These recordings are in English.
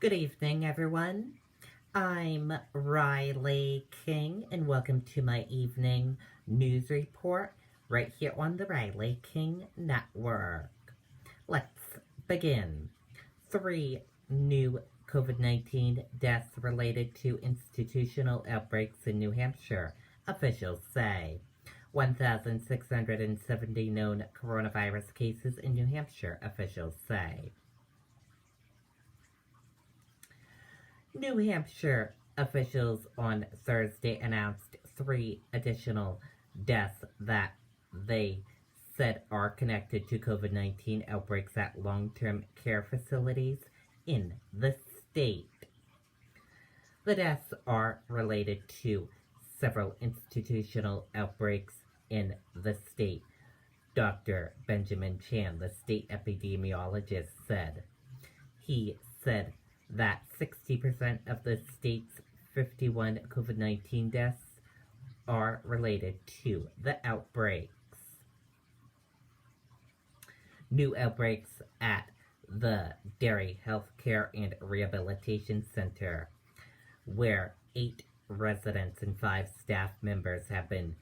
Good evening, everyone. I'm Riley King, and welcome to my evening news report right here on the Riley King Network. Let's begin. 3 new COVID-19 deaths related to institutional outbreaks in New Hampshire, officials say. 1,670 known coronavirus cases in New Hampshire, officials say. New Hampshire officials on Thursday announced 3 additional deaths that they said are connected to COVID-19 outbreaks at long-term care facilities in the state. The deaths are related to several institutional outbreaks in the state. Dr. Benjamin Chan, the state epidemiologist, said. He said that 60% of the state's 51 COVID-19 deaths are related to the outbreaks. New outbreaks at the Derry Healthcare and Rehabilitation Center, where 8 residents and 5 staff members have been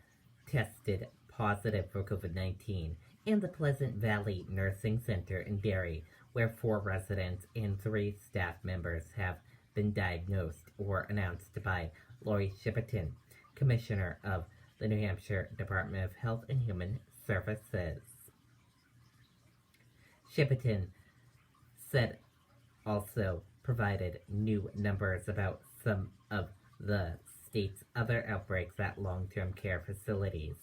tested positive for COVID-19, and the Pleasant Valley Nursing Center in Derry, where 4 residents and 3 staff members have been diagnosed or announced by Lori Shipperton, Commissioner of the New Hampshire Department of Health and Human Services. Shipperton said also provided new numbers about some of the state's other outbreaks at long-term care facilities.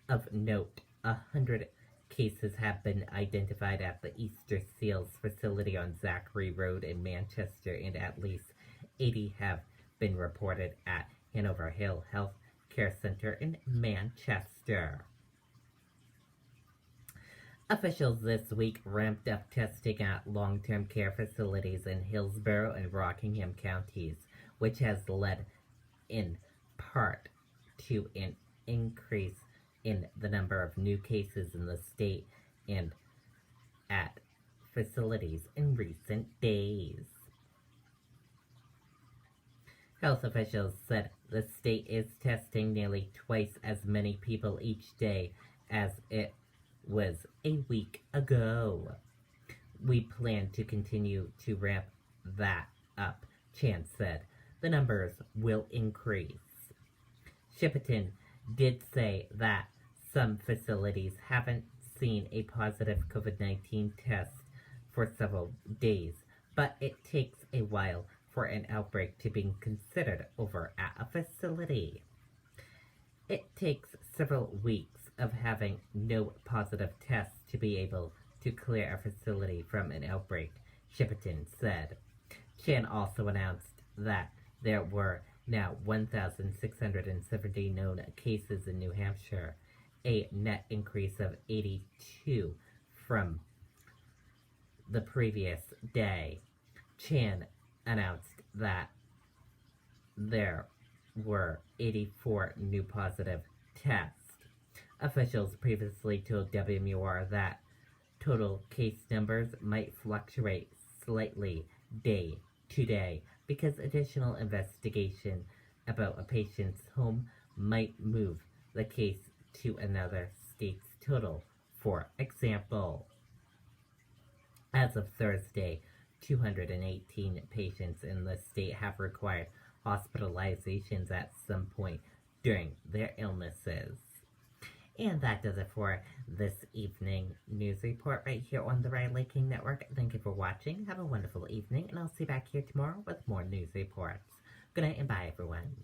Of note, 100 cases have been identified at the Easter Seals facility on Zachary Road in Manchester, and at least 80 have been reported at Hanover Hill Health Care Center in Manchester. Officials this week ramped up testing at long-term care facilities in Hillsborough and Rockingham counties, which has led in part to an increase in the number of new cases in the state and at facilities in recent days. Health officials said the state is testing nearly twice as many people each day as it was a week ago. We plan to continue to ramp that up, Chan said. The numbers will increase. Shipperton did say that some facilities haven't seen a positive COVID-19 test for several days, but it takes a while for an outbreak to be considered over at a facility. It takes several weeks of having no positive tests to be able to clear a facility from an outbreak, Shipperton said. Chan also announced that there were now 1,670 known cases in New Hampshire, a net increase of 82 from the previous day. Chan announced that there were 84 new positive tests. Officials previously told WMUR that total case numbers might fluctuate slightly day to day because additional investigation about a patient's home might move the case to another state's total. For example, as of Thursday, 218 patients in the state have required hospitalizations at some point during their illnesses. And that does it for this evening news report right here on the Riley King Network. Thank you for watching. Have a wonderful evening, and I'll see you back here tomorrow with more news reports. Good night and bye, everyone.